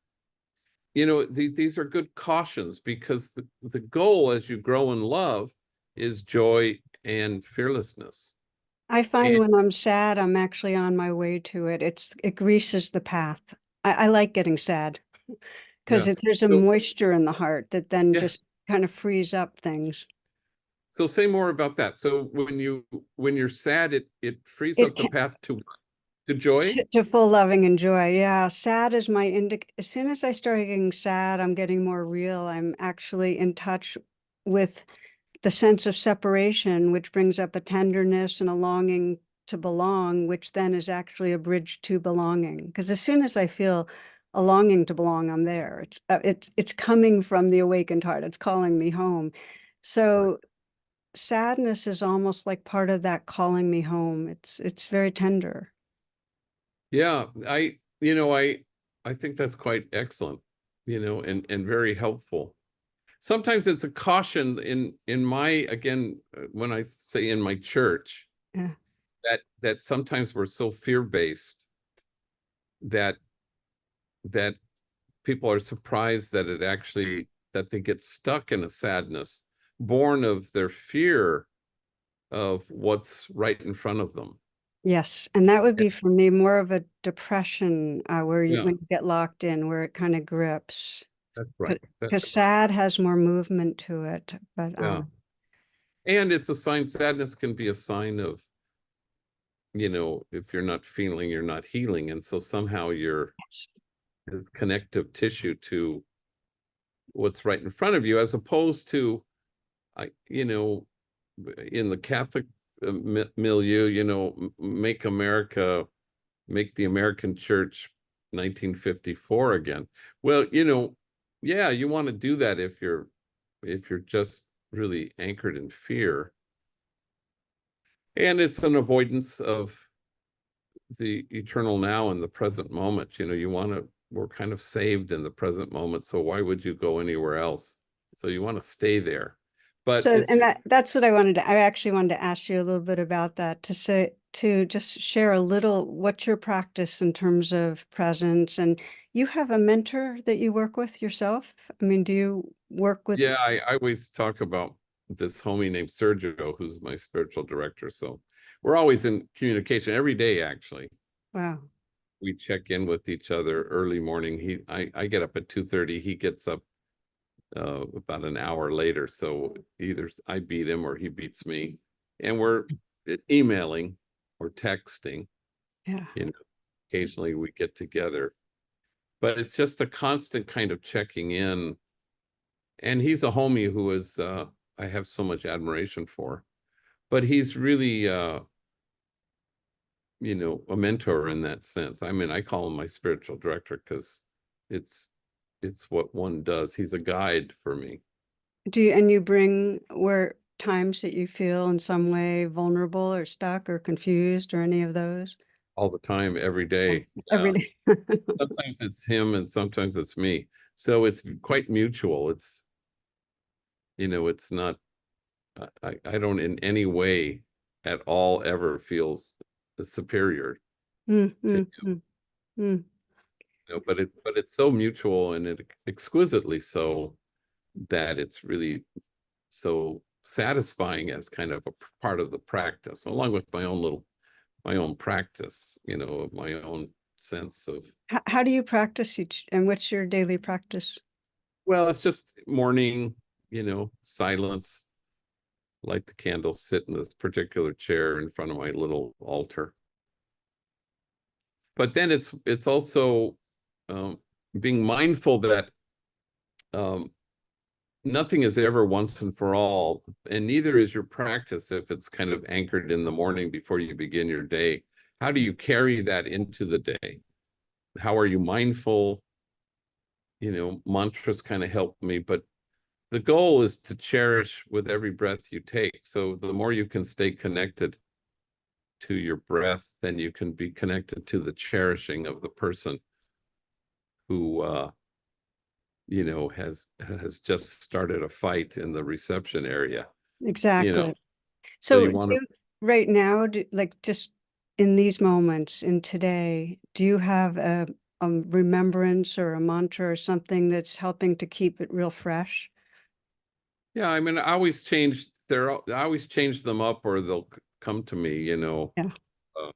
These are good cautions, because the goal as you grow in love is joy and fearlessness. I find And when I'm sad, I'm actually on my way to it. It greases the path. I like getting sad because yeah, there's a so moisture in the heart that then yeah, just kind of frees up things. so say more about that. So when you're sad, it frees It up the path to joy. to full loving and joy. Yeah, sad is my as soon as I start getting sad, I'm getting more real. I'm actually in touch with the sense of separation, which brings up a tenderness and a longing to belong, which then is actually a bridge to belonging. Because as soon as I feel a longing to belong, I'm there. It's coming from the awakened heart. It's calling me home. Right. So sadness is almost like part of that calling me home. It's very tender. Yeah, I think that's quite excellent, and very helpful. Sometimes it's a caution in my, again, when I say in my church, Yeah. that sometimes we're so fear-based that that people are surprised that they get stuck in a sadness born of their fear of what's right in front of them. Yes, and that would And- be for me more of a depression where yeah, when you get locked in, where it kind of grips. that's right. That's Because sad has more movement to it, but yeah. And it's a sign, sadness can be a sign of, if you're not feeling, you're not healing. And so somehow you're yes. connective tissue to what's right in front of you, as opposed to, I, in the Catholic milieu, make the American church 1954 again. Well, yeah, you want to do that if you're just really anchored in fear. And it's an avoidance of the eternal now in the present moment. We're kind of saved in the present moment. So why would you go anywhere else? So you want to stay there. But So, it's and that's what I actually wanted to ask you a little bit about that to just share a little what's your practice in terms of presence, and you have a mentor that you work with yourself? I mean, do you work with, Yeah, I always talk about this homie named Sergio, who's my spiritual director. So we're always in communication every day, actually. wow. We check in with each other early morning. I get up at 2:30. He gets up about an hour later. So either I beat him or he beats me. And we're emailing or texting. Yeah. You know, occasionally we get together. But it's just a constant kind of checking in. And he's a homie who is I have so much admiration for. But he's really a mentor in that sense. I mean, I call him my spiritual director because it's it's what one does. He's a guide for me And you bring where times that you feel in some way vulnerable or stuck or confused or any of those? all the time, every day. Every Yeah. day. Sometimes it's him and sometimes it's me. So it's quite mutual. It's not, I don't in any way at all ever feels superior Mm, to, mm, mm, mm. but it's so mutual, and it exquisitely so, that it's really so satisfying as kind of a part of the practice, along with my own practice, of my own sense of. How do you practice each, and what's your daily practice? Well, it's just morning, silence, light the candle, sit in this particular chair in front of my little altar. But then it's also um, being mindful that um, nothing is ever once and for all, and neither is your practice if it's kind of anchored in the morning before you begin your day. How do you carry that into the day? How are you mindful? Mantras kind of help me, but the goal is to cherish with every breath you take. So the more you can stay connected to your breath, then you can be connected to the cherishing of the person who has just started a fight in the reception area. Exactly. So So you do want to. you, right now, like just in these moments, in today, do you have a remembrance or a mantra or something that's helping to keep it real fresh? Yeah, I mean, I always change them up, or they'll come to me. Yeah. Uh,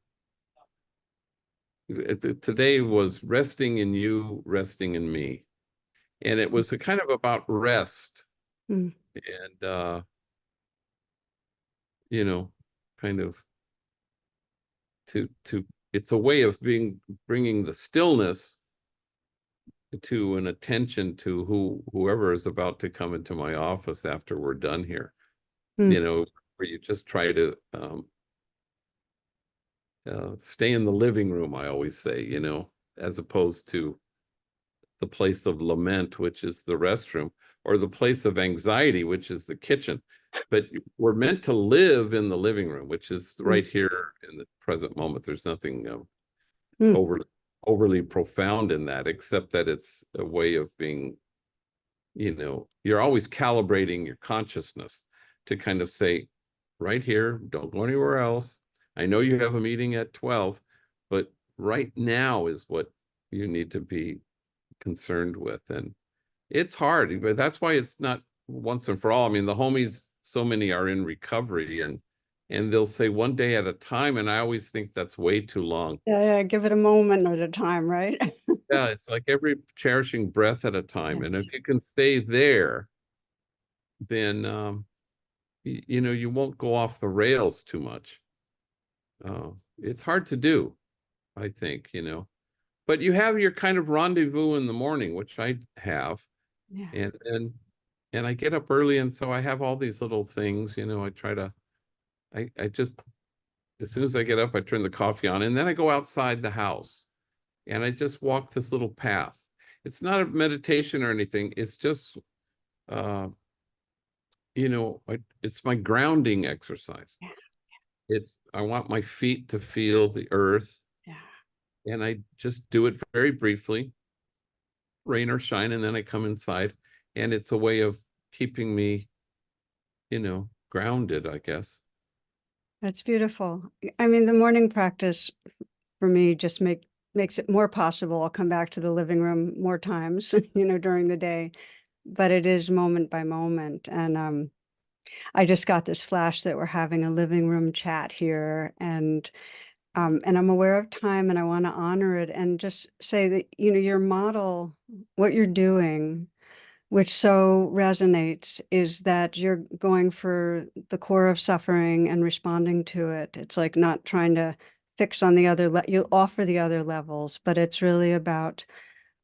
Today was resting in you, resting in me. And it was a kind of about rest Mm. and you know, kind of to it's a way of bringing the stillness to an attention to whoever is about to come into my office after we're done here. Mm. Where you just try to stay in the living room, I always say, as opposed to the place of lament, which is the restroom, or the place of anxiety, which is the kitchen. But we're meant to live in the living room, which is Mm. right here in the present moment. There's nothing Mm. over, overly profound in that, except that it's a way of being, you're always calibrating your consciousness to kind of say, right here, don't go anywhere else. I know you have a meeting at 12, but right now is what you need to be concerned with. And it's hard, but that's why it's not once and for all. I mean, the homies, so many are in recovery and they'll say one day at a time, and I always think that's way too long. Yeah, yeah, give it a moment at a time, right? Yeah, it's like every cherishing breath at a time. And Yes. if you can stay there, then you won't go off the rails too much. It's hard to do, I think. But you have your kind of rendezvous in the morning, which I have, Yeah. and I get up early, and so I have all these little things. I try to, I just, as soon as I get up, I turn the coffee on, and then I go outside the house, and I just walk this little path. It's not a meditation or anything. It's just, uh, it's my grounding exercise. Yeah. I want my feet to feel the earth, Yeah. and I just do it very briefly, rain or shine, and then I come inside, and it's a way of keeping me, grounded, I guess. That's beautiful. I mean, the morning practice for me just makes it more possible. I'll come back to the living room more times, during the day, but it is moment by moment. And I just got this flash that we're having a living room chat here, and I'm aware of time, and I want to honor it and just say that, your model, what you're doing, which so resonates, is that you're going for the core of suffering and responding to it. It's like not trying to fix on the you offer the other levels, but it's really about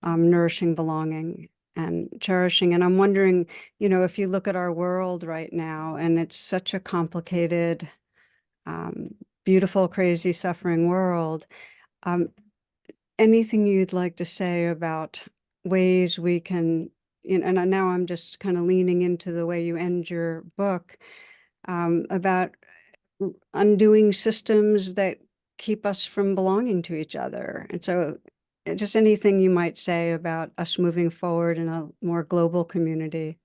nourishing, belonging, and cherishing. And I'm wondering, if you look at our world right now, and it's such a complicated, um, beautiful, crazy, suffering world, um, anything you'd like to say about ways we can, and now I'm just kind of leaning into the way you end your book, about undoing systems that keep us from belonging to each other. And so just anything you might say about us moving forward in a more global community.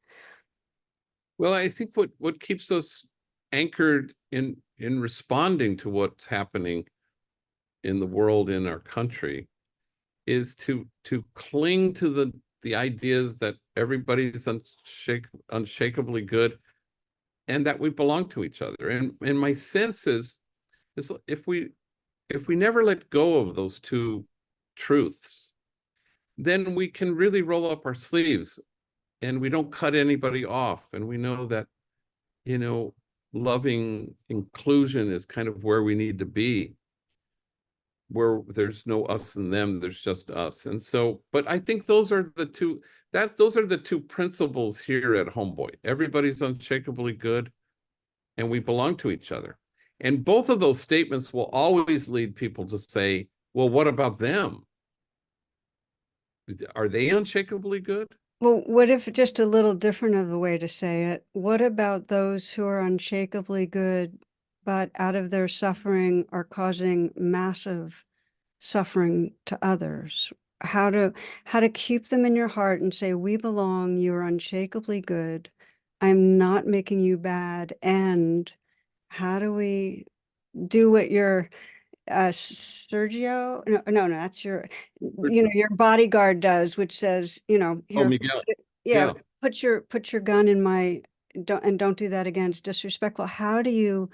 Well, I think what keeps us anchored in responding to what's happening in the world, in our country, is to cling to the ideas that everybody's unshakably good. and that we belong to each other. And my sense is if we never let go of those two truths, then we can really roll up our sleeves and we don't cut anybody off. And we know that, you know, loving inclusion is kind of where we need to be, where there's no us and them, there's just us. And so, but I think those are the two principles here at Homeboy. Everybody's unshakably good and we belong to each other. And both of those statements will always lead people to say, well, what about them? Are they unshakably good? Well, what if just a little different of the way to say it? What about those who are unshakably good, but out of their suffering are causing massive suffering to others? How to keep them in your heart and say, we belong, you're unshakably good. I'm not making you bad. And how do we do what your Sergio? No, that's your bodyguard does, which says, Oh, here, Miguel. yeah, Yeah. put your gun in my, don't do that again. It's disrespectful. How do you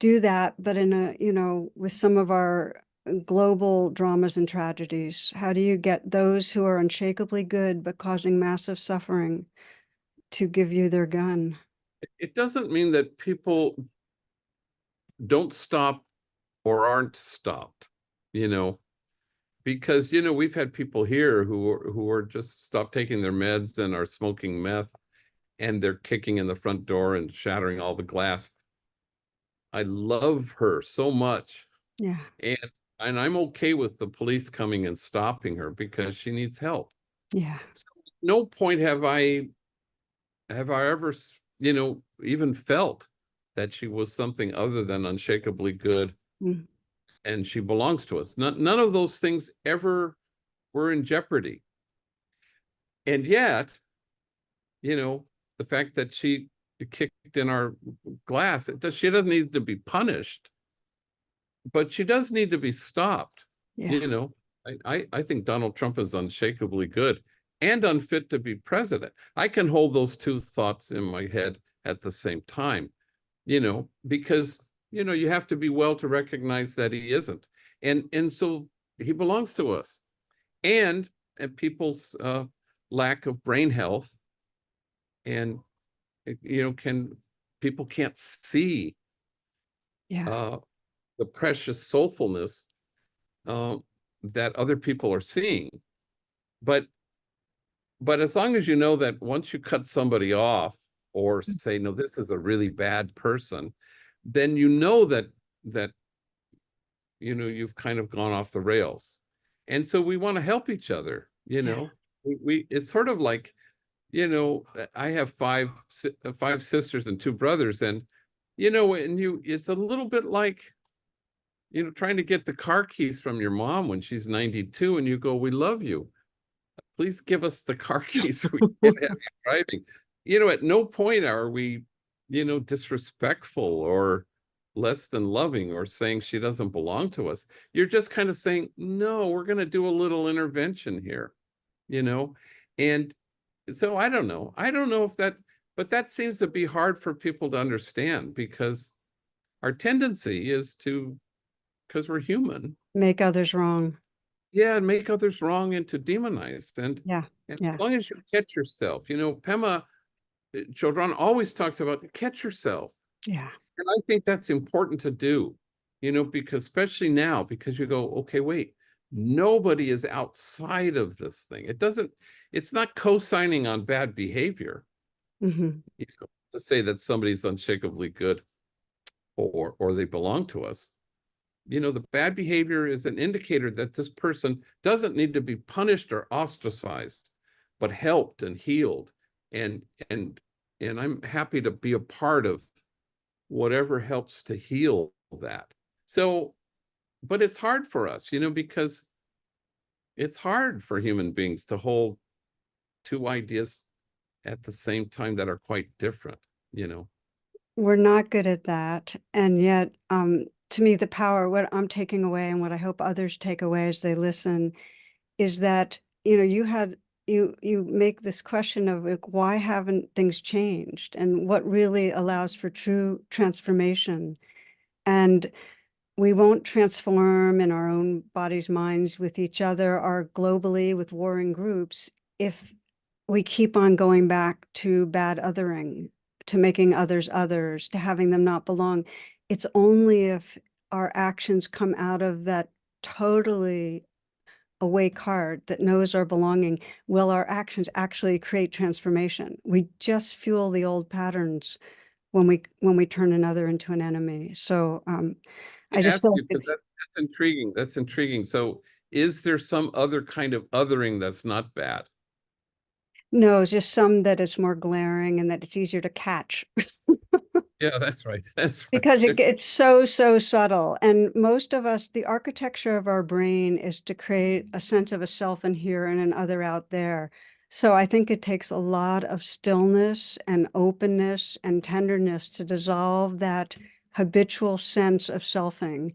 do that, but in a, with some of our global dramas and tragedies, how do you get those who are unshakably good but causing massive suffering to give you their gun? It doesn't mean that people don't stop or aren't stopped, you know, because, we've had people here who are just stopped taking their meds and are smoking meth and they're kicking in the front door and shattering all the glass. I love her so much. Yeah, And and I'm okay with the police coming and stopping her because she needs help. yeah, So no point have I ever, even felt that she was something other than unshakably good mm, and she belongs to us. None of those things ever were in jeopardy. And yet, the fact that she kicked in our glass, she doesn't need to be punished, but she does need to be stopped. yeah, You know, I think Donald Trump is unshakably good and unfit to be president. I can hold those two thoughts in my head at the same time, because you have to be well to recognize that he isn't. And so he belongs to us. And people's lack of brain health and can people can't see yeah, uh the precious soulfulness uh, that other people are seeing. But as long as you know that once you cut somebody off or say, no, this is a really bad person, then that you've kind of gone off the rails. And so we want to help each other. yeah, We it's sort of like, I have five sisters and two brothers, and it's a little bit like trying to get the car keys from your mom when she's 92 and you go, we love you, please give us the car keys so we can't have you driving. At no point are we disrespectful or less than loving or saying she doesn't belong to us. You're just kind of saying, no, we're going to do a little intervention here, you know and so I don't know if that, but that seems to be hard for people to understand because our tendency is to, because we're human, make others wrong. yeah, and make others wrong and to demonize. Yeah, And as yeah, long as you catch yourself, Pema Chodron always talks about catch yourself. yeah. And I think that's important to do, because especially now, because you go, okay, wait, nobody is outside of this thing. It's not co-signing on bad behavior, Hmm. to say that somebody's unshakably good or they belong to us. The bad behavior is an indicator that this person doesn't need to be punished or ostracized, but helped and healed. And and and I'm happy to be a part of whatever helps to heal that. So, but it's hard for us, because it's hard for human beings to hold two ideas at the same time that are quite different, you know. We're not good at that. And yet, to me, the power, what I'm taking away and what I hope others take away as they listen is that, you had you make this question of like, why haven't things changed, and what really allows for true transformation. And we won't transform in our own bodies, minds, with each other, or globally with warring groups, if we keep on going back to bad othering, to making others others, to having them not belong. It's only if our actions come out of that totally awake heart that knows our belonging will our actions actually create transformation. We just fuel the old patterns when we turn another into an enemy. So I I just ask feel like you because it's that's intriguing. That's intriguing. So, is there some other kind of othering that's not bad? no, it's just some that is more glaring and that it's easier to catch. Yeah, that's right. That's Because right. it's so, so subtle. And most of us, the architecture of our brain is to create a sense of a self in here and an other out there. So I think it takes a lot of stillness and openness and tenderness to dissolve that habitual sense of selfing.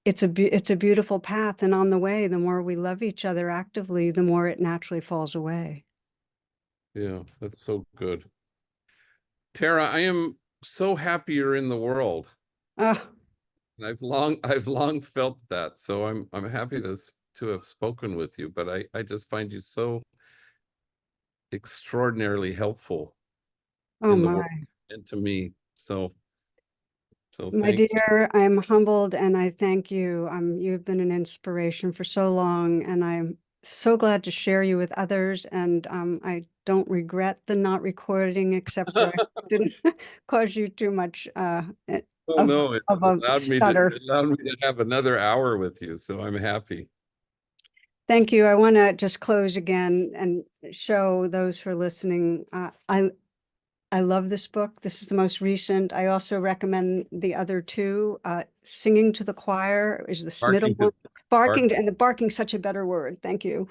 It's a beautiful path. And on the way, the more we love each other actively, the more it naturally falls away. Yeah, that's so good. Tara, I am so happy you're in the world. Oh, And I've long felt that. So I'm happy to have spoken with you, but I just find you so extraordinarily helpful oh in the world my. and to me. So My thank you. dear, I'm humbled and I thank you. You've been an inspiration for so long, and I'm so glad to share you with others. And I don't regret the not recording, except for I didn't cause you too much Oh no, it of a allowed me to stutter. it allowed me to have another hour with you, so I'm happy. Thank you. I want to just close again and show those who are listening. I love this book. This is the most recent. I also recommend the other two. Singing to the Choir is this middle Barking one. to bark. And the barking, such a better word. Thank you.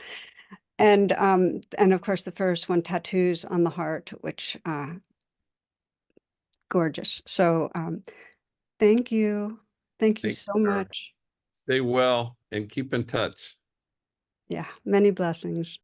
And of course the first one, Tattoos on the Heart, which gorgeous. So thank you. Thank you Take so care. much. Stay well and keep in touch. Yeah, many blessings.